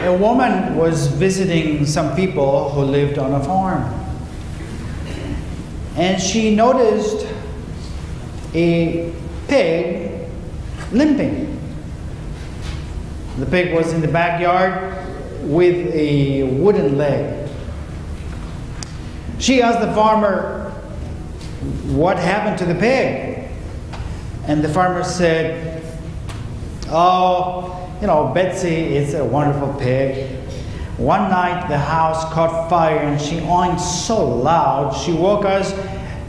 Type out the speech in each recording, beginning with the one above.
a woman was visiting some people who lived on a farm. And she noticed a pig limping. The pig was in the backyard with a wooden leg. She asked the farmer, "What happened to the pig?" And the farmer said, "Oh, Betsy is a wonderful pig. One night the house caught fire and she whined so loud, she woke us,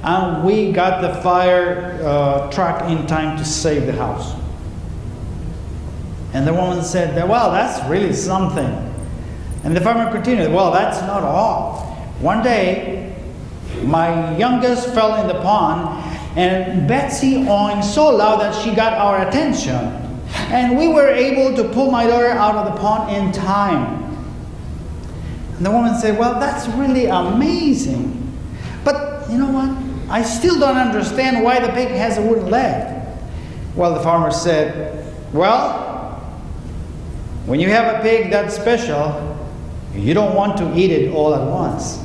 and we got the fire truck in time to save the house." And the woman said, "Well, that's really something." And the farmer continued, "Well, that's not all. One day, my youngest fell in the pond, and Betsy whined so loud that she got our attention. And we were able to pull my daughter out of the pond in time." And the woman said, "Well, that's really amazing. But you know what? I still don't understand why the pig has a wooden leg." Well, the farmer said, "Well, when you have a pig that special, you don't want to eat it all at once."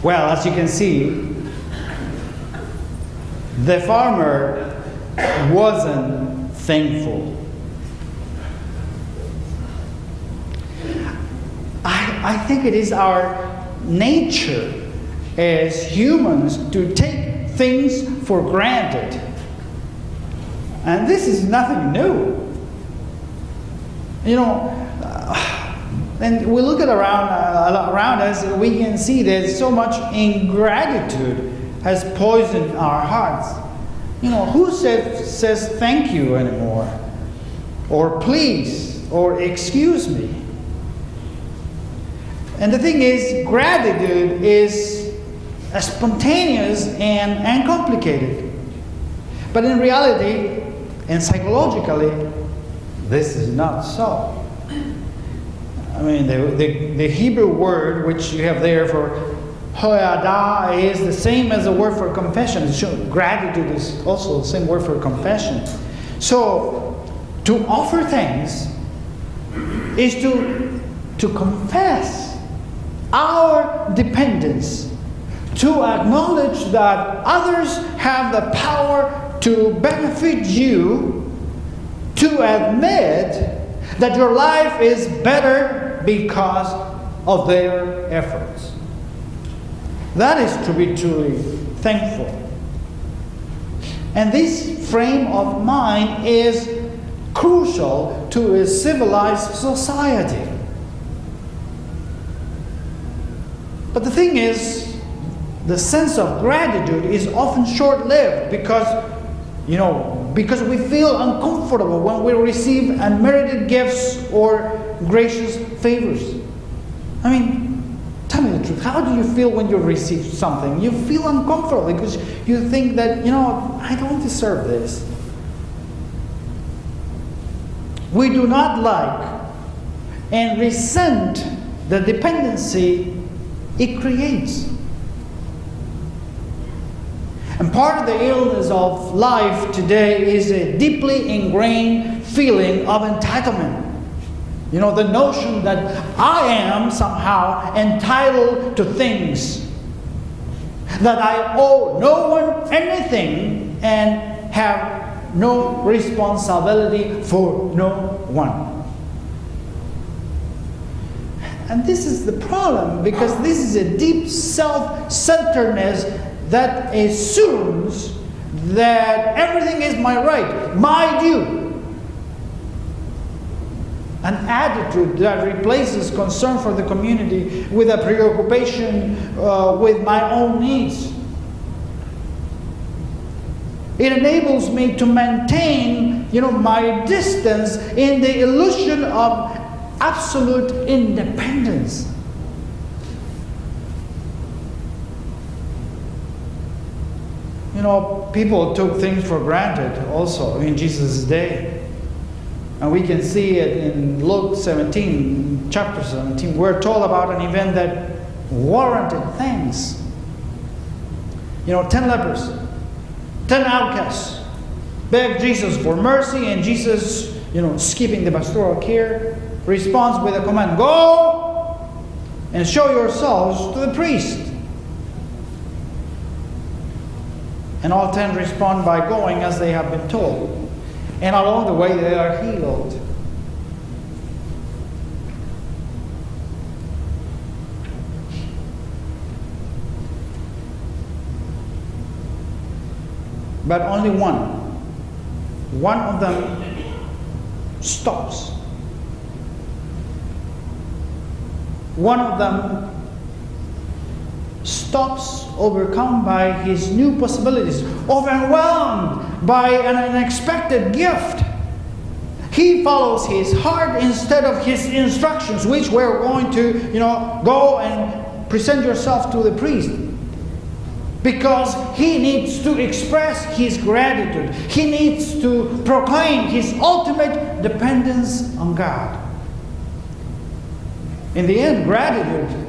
Well, as you can see, the farmer wasn't thankful. I think it is our nature as humans to take things for granted. And this is nothing new. And we look at around us, we can see that so much ingratitude has poisoned our hearts. Who says thank you anymore? Or please, or excuse me? And the thing is, gratitude is spontaneous and uncomplicated. But in reality, and psychologically, this is not so. I mean, the Hebrew word which you have there for ho'ada is the same as the word for confession. Gratitude is also the same word for confession. So, to offer thanks is to confess our dependence, to acknowledge that others have the power to benefit you, to admit that your life is better because of their efforts. That is to be truly thankful. And this frame of mind is crucial to a civilized society. But the thing is, the sense of gratitude is often short-lived because we feel uncomfortable when we receive unmerited gifts or gracious favors. I mean, tell me the truth. How do you feel when you receive something? You feel uncomfortable because you think that, I don't deserve this. We do not like and resent the dependency it creates. And part of the illness of life today is a deeply ingrained feeling of entitlement. The notion that I am somehow entitled to things, that I owe no one anything and have no responsibility for no one. And this is the problem, because this is a deep self-centeredness that assumes that everything is my right, my due. An attitude that replaces concern for the community with a preoccupation with my own needs. It enables me to maintain, my distance in the illusion of absolute independence. People took things for granted also in Jesus' day. And we can see it in Luke 17, chapter 17. We're told about an event that warranted things. 10 lepers, 10 outcasts begged Jesus for mercy, and Jesus, skipping the pastoral care, responds with a command: go and show yourselves to the priest. And all 10 respond by going as they have been told. And along the way they are healed. But only one of them stops. One of them stops, overcome by his new possibilities, overwhelmed by an unexpected gift. He follows his heart instead of his instructions, which were going to, go and present yourself to the priest. Because he needs to express his gratitude. He needs to proclaim his ultimate dependence on God. In the end, gratitude,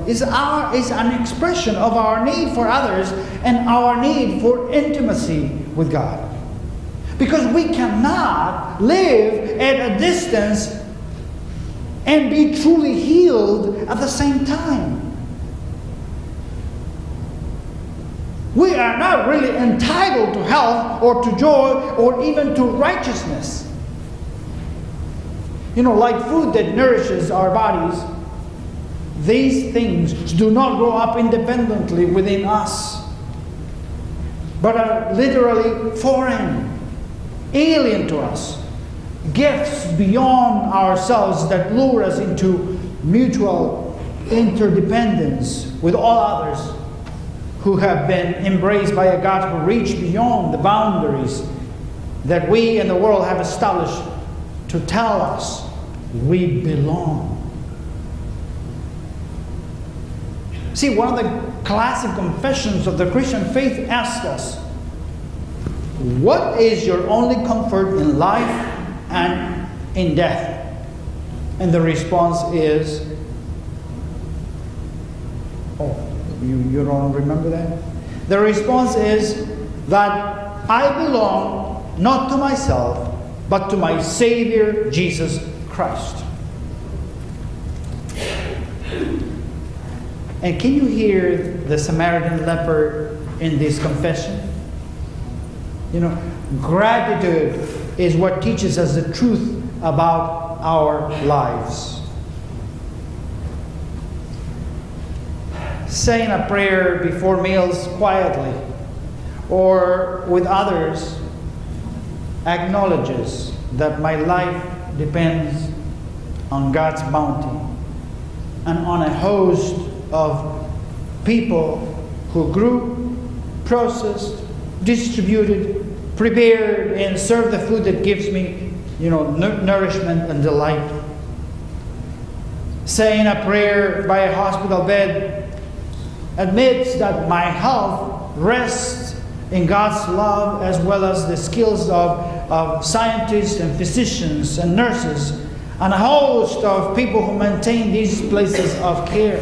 is an expression of our need for others and our need for intimacy with God. Because we cannot live at a distance and be truly healed at the same time. We are not really entitled to health or to joy or even to righteousness. Like food that nourishes our bodies, these things do not grow up independently within us, but are literally foreign, alien to us. Gifts beyond ourselves that lure us into mutual interdependence with all others who have been embraced by a God who reached beyond the boundaries that we and the world have established to tell us we belong. See, one of the classic confessions of the Christian faith asks us, what is your only comfort in life and in death? And the response is, you don't remember that? The response is that I belong not to myself, but to my Savior, Jesus Christ. And can you hear the Samaritan leper in this confession? Gratitude is what teaches us the truth about our lives. Saying a prayer before meals quietly or with others acknowledges that my life depends on God's bounty and on a host of people who grew, processed, distributed, prepared, and served the food that gives me, nourishment and delight. Saying a prayer by a hospital bed admits that my health rests in God's love as well as the skills of scientists and physicians and nurses and a host of people who maintain these places of care.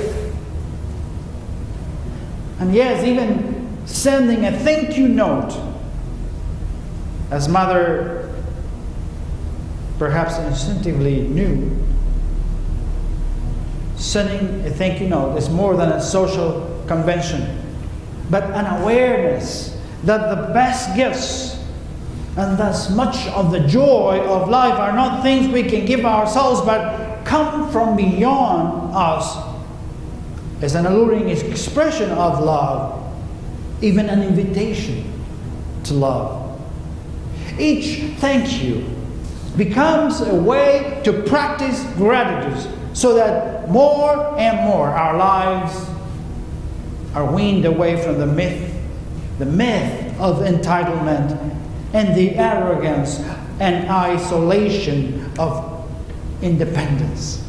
And yes, even sending a thank you note, as Mother perhaps instinctively knew, sending a thank you note is more than a social convention, but an awareness that the best gifts and thus much of the joy of life are not things we can give ourselves, but come from beyond us as an alluring expression of love, even an invitation to love. Each thank you becomes a way to practice gratitude so that more and more our lives are weaned away from the myth of entitlement and the arrogance and isolation of independence.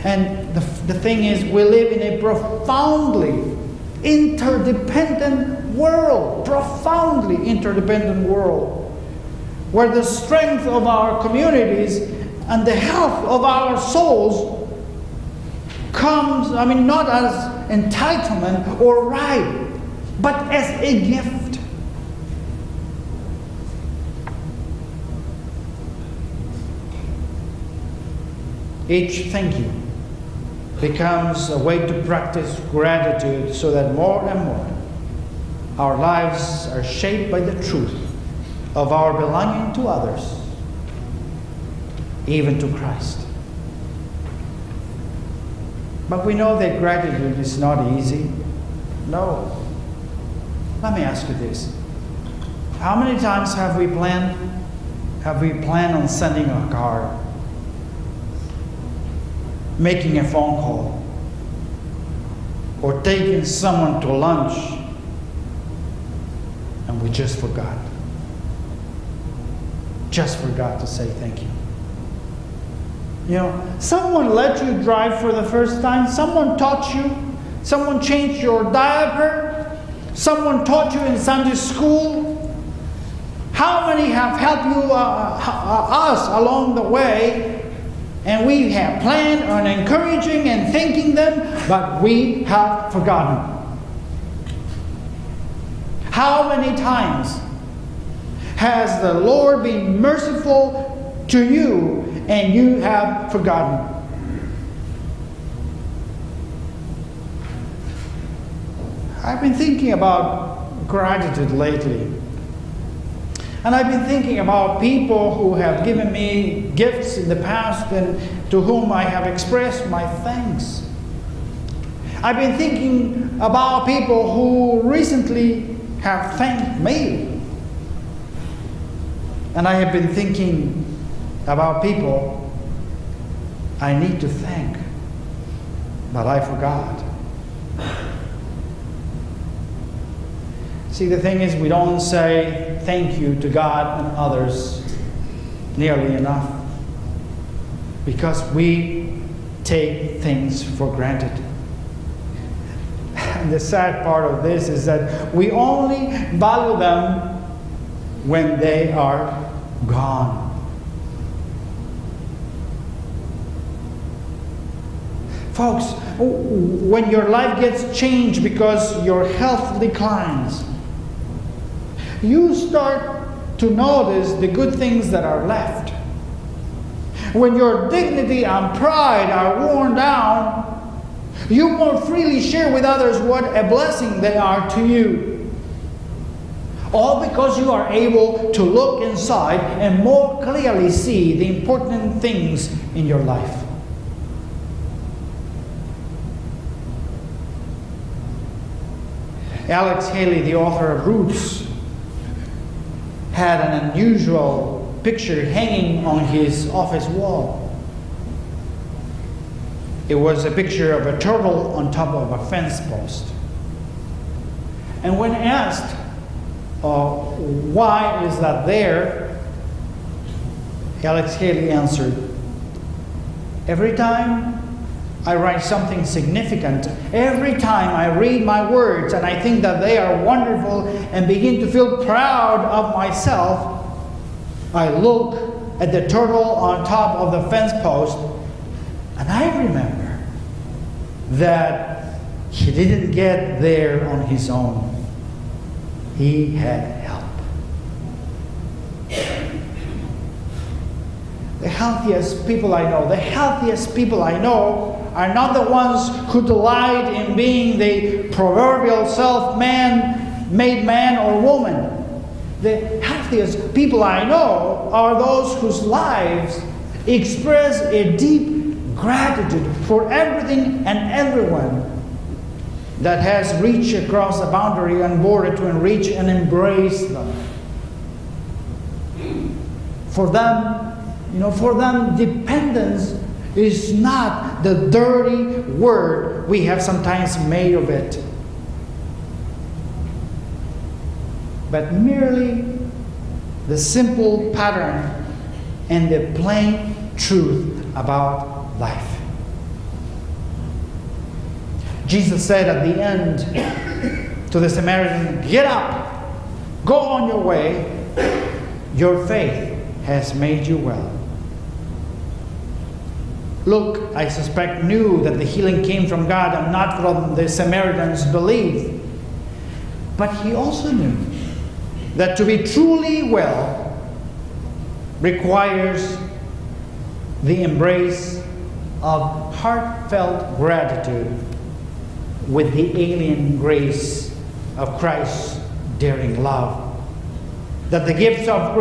And the thing is, we live in a profoundly interdependent world. where the strength of our communities and the health of our souls comes, not as entitlement or right, but as a gift. Each thank you becomes a way to practice gratitude so that more and more our lives are shaped by the truth of our belonging to others, even to Christ. But we know that gratitude is not easy. No. Let me ask you this. How many times have we planned on sending a card, making a phone call, or taking someone to lunch, and we just forgot? Just forgot to say thank you. Someone let you drive for the first time. Someone taught you. Someone changed your diaper. Someone taught you in Sunday school. How many have helped you, us along the way? And we have planned on encouraging and thanking them, but we have forgotten. How many times has the Lord been merciful to you and you have forgotten? I've been thinking about gratitude lately. And I've been thinking about people who have given me gifts in the past and to whom I have expressed my thanks. I've been thinking about people who recently have thanked me. And I have been thinking about people I need to thank, but I forgot. See, the thing is, we don't say thank you to God and others nearly enough because we take things for granted. And the sad part of this is that we only value them when they are gone. Folks, when your life gets changed because your health declines, you start to notice the good things that are left. When your dignity and pride are worn down, you more freely share with others what a blessing they are to you. All because you are able to look inside and more clearly see the important things in your life. Alex Haley, the author of Roots, had an unusual picture hanging on his office wall. It was a picture of a turtle on top of a fence post. And when asked, why is that there? Alex Haley answered, every time I write something significant, every time I read my words and I think that they are wonderful and begin to feel proud of myself, I look at the turtle on top of the fence post and I remember that he didn't get there on his own. He had help. The healthiest people I know are not the ones who delight in being the proverbial self-made man or woman. The healthiest people I know are those whose lives express a deep gratitude for everything and everyone that has reached across the boundary and border to enrich and embrace them. For them, dependence is not the dirty word we have sometimes made of it, but merely the simple pattern and the plain truth about life. Jesus said at the end to the Samaritan, "Get up, go on your way." Your faith has made you well. Luke, I suspect, knew that the healing came from God and not from the Samaritan's belief. But he also knew that to be truly well requires the embrace of heartfelt gratitude with the alien grace of Christ's daring love. That the gifts of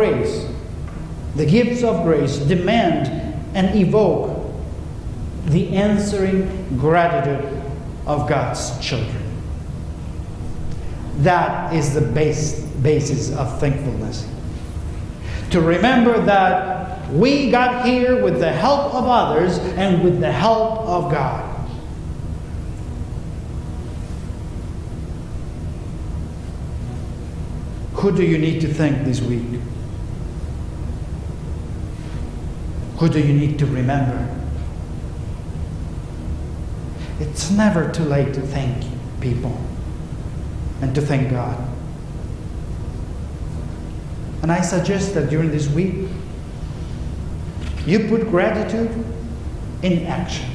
grace demand and evoke the answering gratitude of God's children. That is the basis of thankfulness. To remember that we got here with the help of others and with the help of God. Who do you need to thank this week? Who do you need to remember? It's never too late to thank people and to thank God. And I suggest that during this week, you put gratitude in action.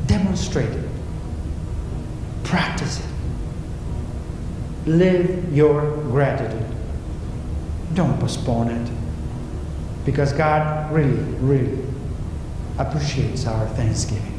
Demonstrate it. Practice it. Live your gratitude. Don't postpone it. Because God really, really appreciates our thanksgiving.